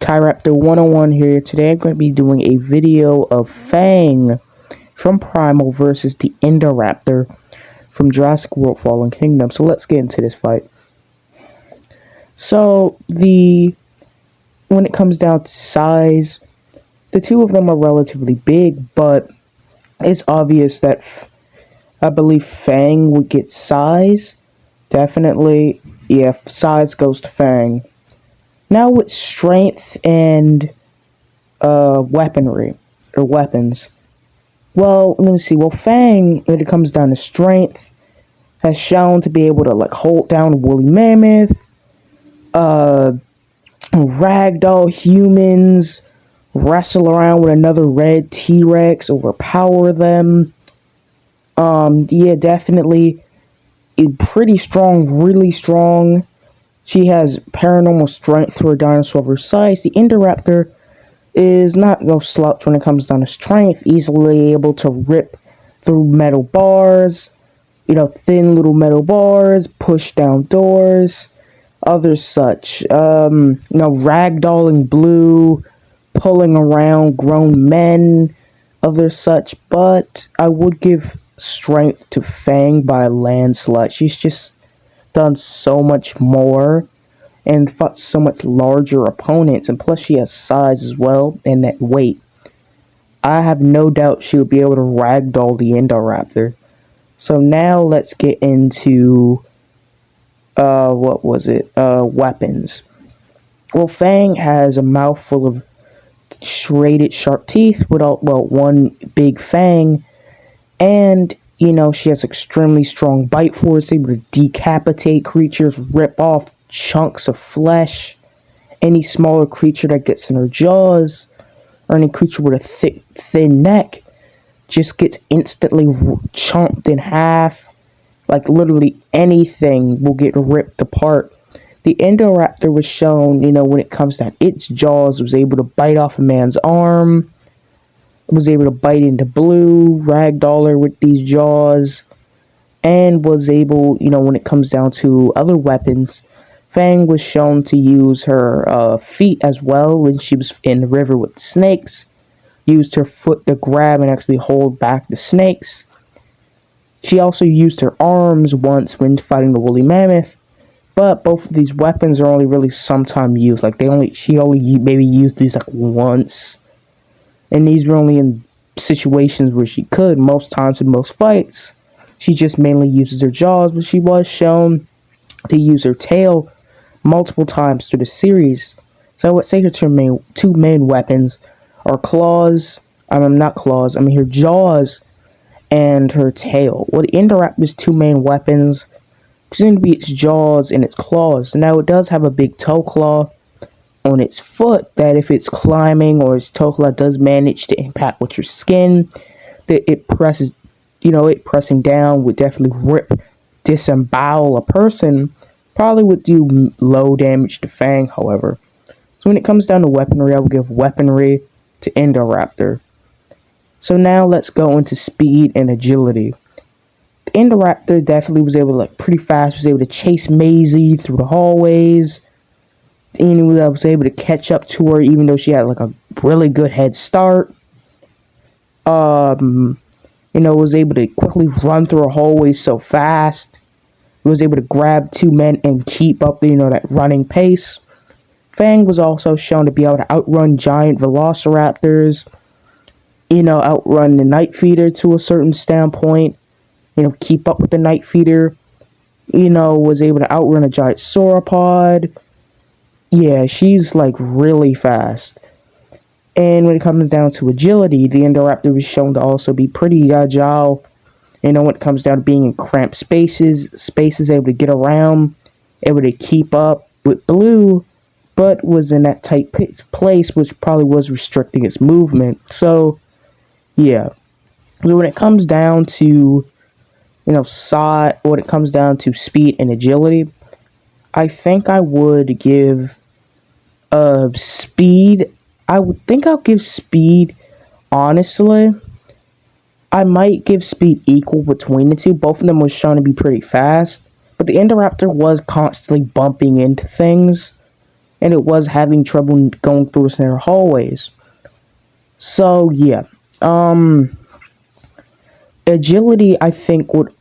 Raptor 101 here. Today I'm going to be doing a video of Fang from Primal versus the Indoraptor from Jurassic World Fallen Kingdom. So let's get into this fight. So when it comes down to size, the two of them are relatively big, but it's obvious that I believe Fang would get size. Definitely, yeah, size goes to Fang. Now with strength and weaponry or weapons. Well, let me see. Well, Fang, when it comes down to strength, has shown to be able to hold down a woolly mammoth, ragdoll humans, wrestle around with another red T-Rex, overpower them. Yeah, definitely pretty strong, really strong. She has paranormal strength for a dinosaur of her size. The Indoraptor is not no slouch when it comes down to strength, easily able to rip through metal bars, thin little metal bars, push down doors, other such. Ragdolling blue, pulling around grown men, other such. But I would give strength to Fang by a landslide. She's just done so much more and fought so much larger opponents, and plus she has size as well and that weight. I have no doubt she would be able to ragdoll the Indoraptor. So now let's get into weapons. Well, Fang has a mouthful of serrated sharp teeth without one big fang, and she has extremely strong bite force, able to decapitate creatures, rip off chunks of flesh. Any smaller creature that gets in her jaws, or any creature with a thick, thin neck, just gets instantly chomped in half. Like, literally anything will get ripped apart. The Indoraptor was shown, when it comes down, its jaws was able to bite off a man's arm, was able to bite into blue, ragdoller with these jaws, and was able, when it comes down to other weapons, Fang was shown to use her feet as well when she was in the river with the snakes, used her foot to grab and actually hold back the snakes. She also used her arms once when fighting the woolly mammoth, but both of these weapons are only really sometime used. She only maybe used these once. And these were only in situations where she could. Most times in most fights, she just mainly uses her jaws, but she was shown to use her tail multiple times through the series. So I would say her two main weapons are claws. Not claws. Her jaws and her tail. Well, the Indoraptor's two main weapons seem to be its jaws and its claws. Now it does have a big toe claw on its foot that if it's climbing or its toe claw does manage to impact with your skin, that it presses, it pressing down would definitely disembowel a person. Probably would do low damage to Fang, however. So when it comes down to weaponry, I would give weaponry to Indoraptor. So now let's go into speed and agility. The Indoraptor definitely was able to, pretty fast, was able to chase Maisie through the hallways. And I was able to catch up to her even though she had a really good head start. Was able to quickly run through a hallway so fast. Was able to grab two men and keep up that running pace. Fang was also shown to be able to outrun giant velociraptors, outrun the Night Feeder to a certain standpoint, keep up with the Night Feeder, was able to outrun a giant sauropod. Yeah, she's really fast. And when it comes down to agility, the Indoraptor was shown to also be pretty agile. When it comes down to being in cramped spaces able to get around, able to keep up with Blue, but was in that tight place, which probably was restricting its movement. So, yeah. So when it comes down to, when it comes down to speed and agility, I think I would give speed. I'll give speed, honestly. I might give speed equal between the two. Both of them was shown to be pretty fast, but the Indoraptor was constantly bumping into things. and it was having trouble going through its inner hallways. So yeah, agility I think would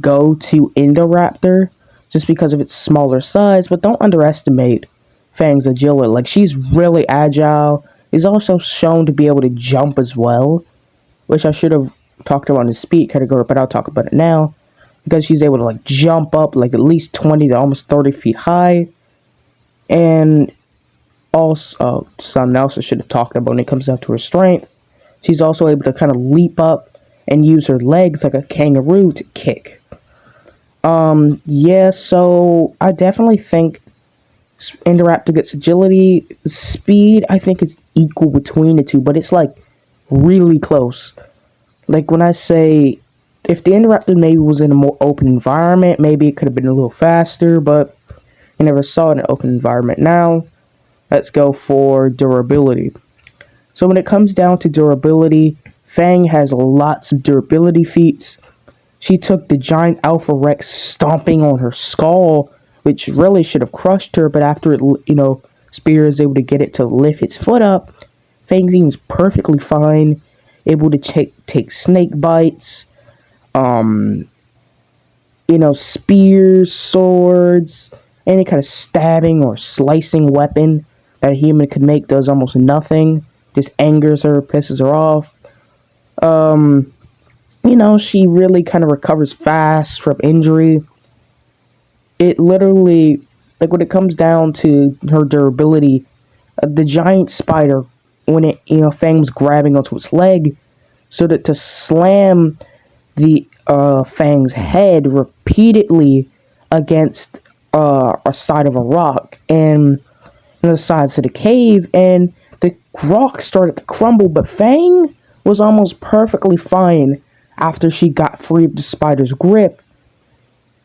go to Indoraptor just because of its smaller size, but don't underestimate Fang's agility. Like, she's really agile. Is also shown to be able to jump as well, which I should have talked about in the speed category, but I'll talk about it now. Because she's able to like jump up like at least 20 to almost 30 feet high. And also, something else I should have talked about when it comes down to her strength. She's also able to kind of leap up and use her legs like a kangaroo to kick. Yeah, so I definitely think Indoraptor gets agility. Speed, I think, is equal between the two, but it's like really close. Like when I say, if the Indoraptor maybe was in a more open environment, maybe it could have been a little faster, but I never saw it in an open environment. Now, let's go for durability. So when it comes down to durability, Fang has lots of durability feats. She took the giant Alpha Rex stomping on her skull, which really should have crushed her, but after it, Spear is able to get it to lift its foot up, Fang seems perfectly fine, able to take snake bites, spears, swords, any kind of stabbing or slicing weapon that a human could make does almost nothing. Just angers her, pisses her off. She really kind of recovers fast from injury. It literally, like when it comes down to her durability, the giant spider, when Fang was grabbing onto its leg, so that to slam the Fang's head repeatedly against a side of a rock and the sides of the cave, and the rock started to crumble, but Fang was almost perfectly fine after she got free of the spider's grip.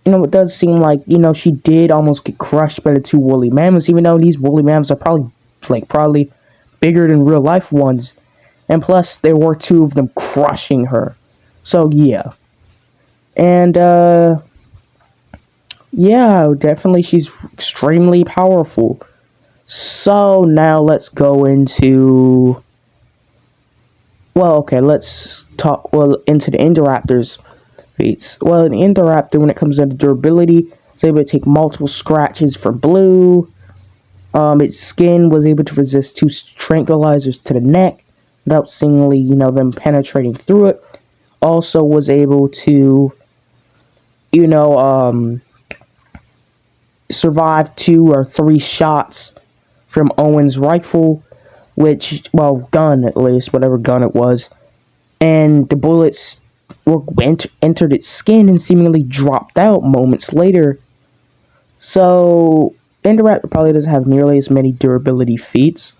It does seem like, she did almost get crushed by the two woolly mammoths, even though these woolly mammoths are probably bigger than real life ones. And plus, there were two of them crushing her. So, yeah. And, definitely she's extremely powerful. So, now let's go into... let's talk, into the Indoraptor's feats. Well, an Indoraptor, when it comes down to durability, is able to take multiple scratches for blue. Its skin was able to resist 2 tranquilizers to the neck without seemingly, them penetrating through it. Also was able to, survive 2 or 3 shots from Owen's rifle, gun at least, whatever gun it was. And the bullets entered its skin and seemingly dropped out moments later. So, Indoraptor probably doesn't have nearly as many durability feats,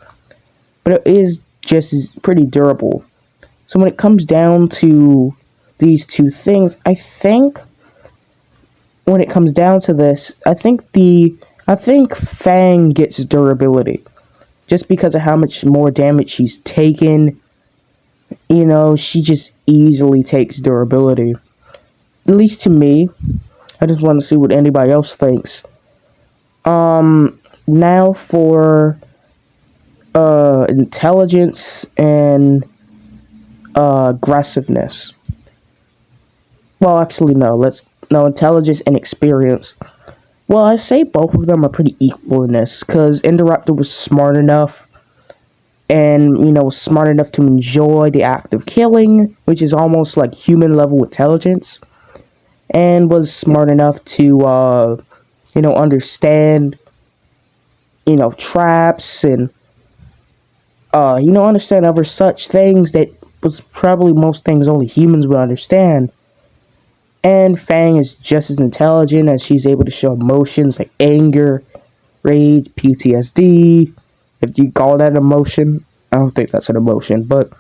but it is just as pretty durable. So when it comes down to these two things, I think when it comes down to this, I think Fang gets durability just because of how much more damage she's taken. She just easily takes durability. At least to me. I just want to see what anybody else thinks. Now for intelligence and aggressiveness. Well, actually, no, intelligence and experience. Well, I say both of them are pretty equal in this, because Indoraptor was smart enough, and, was smart enough to enjoy the act of killing, which is almost like human-level intelligence, and was smart enough to, understand, traps, and, understand other such things that was probably most things only humans would understand. And Fang is just as intelligent, as she's able to show emotions like anger, rage, PTSD. If you call that emotion, I don't think that's an emotion, but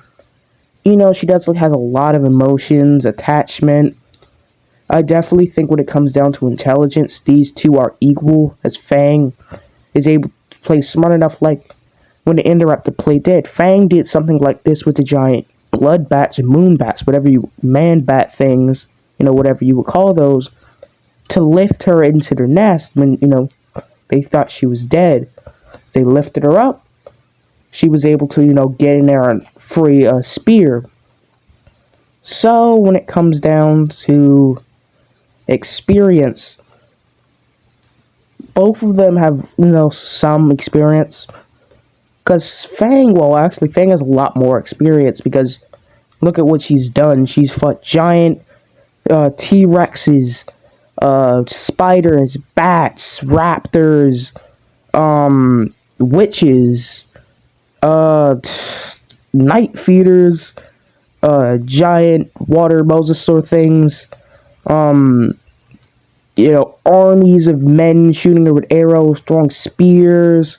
she definitely has a lot of emotions, attachment. I definitely think when it comes down to intelligence, these two are equal, as Fang is able to play smart enough. Like when the Indoraptor played dead, Fang did something like this with the giant blood bats and moon bats, man bat things, whatever you would call those, to lift her into their nest when, they thought she was dead. They lifted her up. She was able to, get in there and free a spear. So when it comes down to experience, both of them have, some experience. Because Fang has a lot more experience because look at what she's done. She's fought giant T-Rexes, spiders, bats, raptors, witches, night feeders, giant water mosasaur things, armies of men shooting her with arrows, throwing spears,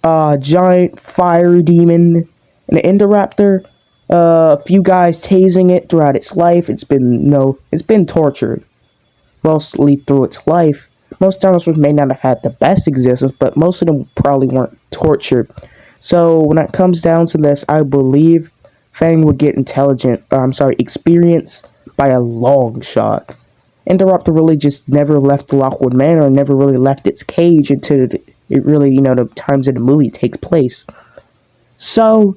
giant fire demon, and an indoraptor. A few guys tasing it throughout its life. It's been tortured mostly through its life. Most dinosaurs may not have had the best existence, but most of them probably weren't tortured. So when it comes down to this, I believe Fang would get experience by a long shot. Indoraptor really just never left the Lockwood Manor and never really left its cage until it really, the times in the movie takes place. So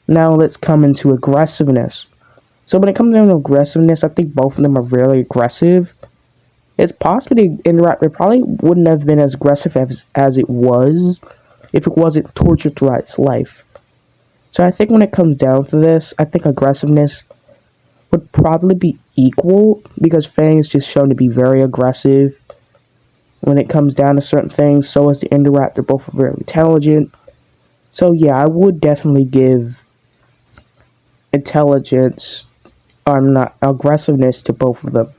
now let's come into aggressiveness. So when it comes down to aggressiveness, I think both of them are really aggressive. It's possible the Indoraptor probably wouldn't have been as aggressive as it was if it wasn't tortured throughout its life. So I think when it comes down to this, I think aggressiveness would probably be equal because Fang is just shown to be very aggressive when it comes down to certain things. So is the Indoraptor. Both are very intelligent. So yeah, I would definitely give aggressiveness to both of them.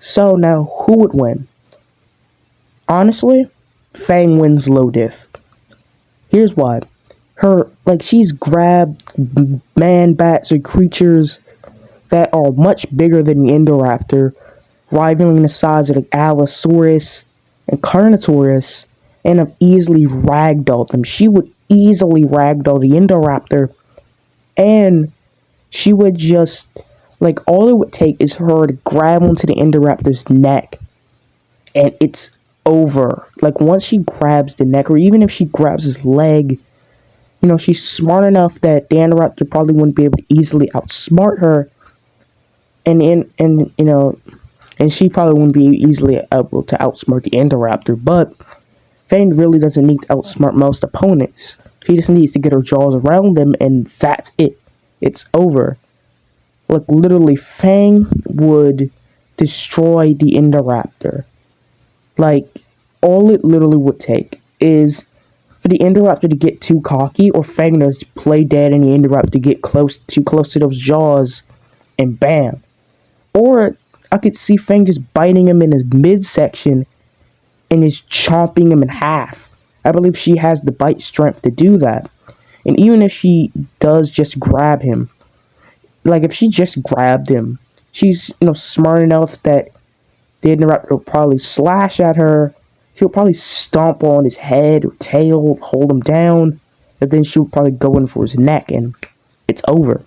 So now, who would win? Honestly, Fang wins low diff. Here's why. She's grabbed man-bats or creatures that are much bigger than the Indoraptor, rivaling the size of the Allosaurus and Carnotaurus, and have easily ragdolled them. She would easily ragdoll the Indoraptor, and she would just, all it would take is her to grab onto the Indoraptor's neck, and it's over. Once she grabs the neck, or even if she grabs his leg, she's smart enough that the Indoraptor probably wouldn't be able to easily outsmart her, and she probably wouldn't be easily able to outsmart the Indoraptor, but Fang really doesn't need to outsmart most opponents. She just needs to get her jaws around them, and that's it. It's over. Literally, Fang would destroy the Indoraptor. All it literally would take is for the Indoraptor to get too cocky, or Fang to play dead and the Indoraptor to get too close to those jaws, and bam. Or I could see Fang just biting him in his midsection and just chomping him in half. I believe she has the bite strength to do that. And even if she does just grab him, if she just grabbed him, she's, smart enough that the Indoraptor will probably slash at her. She'll probably stomp on his head or tail, hold him down, and then she'll probably go in for his neck, and it's over.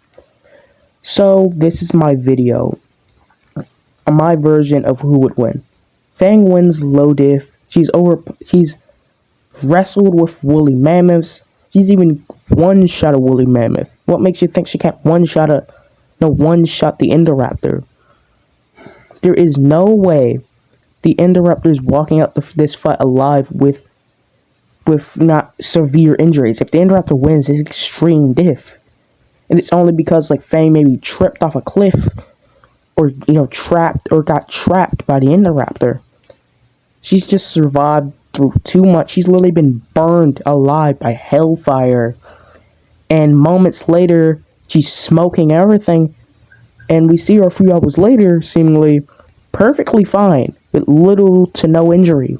So, this is my video. My version of who would win. Fang wins low diff. She's wrestled with woolly mammoths. She's even one-shot a woolly mammoth. What makes you think she can't one-shot the Indoraptor? There is no way the Indoraptor is walking out this fight alive with not severe injuries. If the Indoraptor wins, it's extreme diff. And it's only because Fang maybe tripped off a cliff or got trapped by the Indoraptor. She's just survived through too much. She's literally been burned alive by hellfire. And moments later, she's smoking everything. And we see her a few hours later, seemingly perfectly fine, with little to no injury.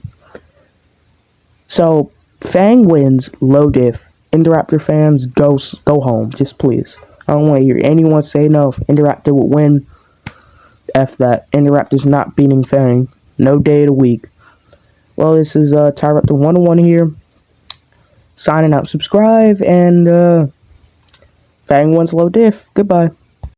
So, Fang wins low diff. Indoraptor fans, go home, just please. I don't want to hear anyone say no. Indoraptor will win. F that. Indoraptor's not beating Fang. No day of the week. Well, this is Tyraptor 101 here. Signing out. Subscribe, and Fang wins low diff. Goodbye.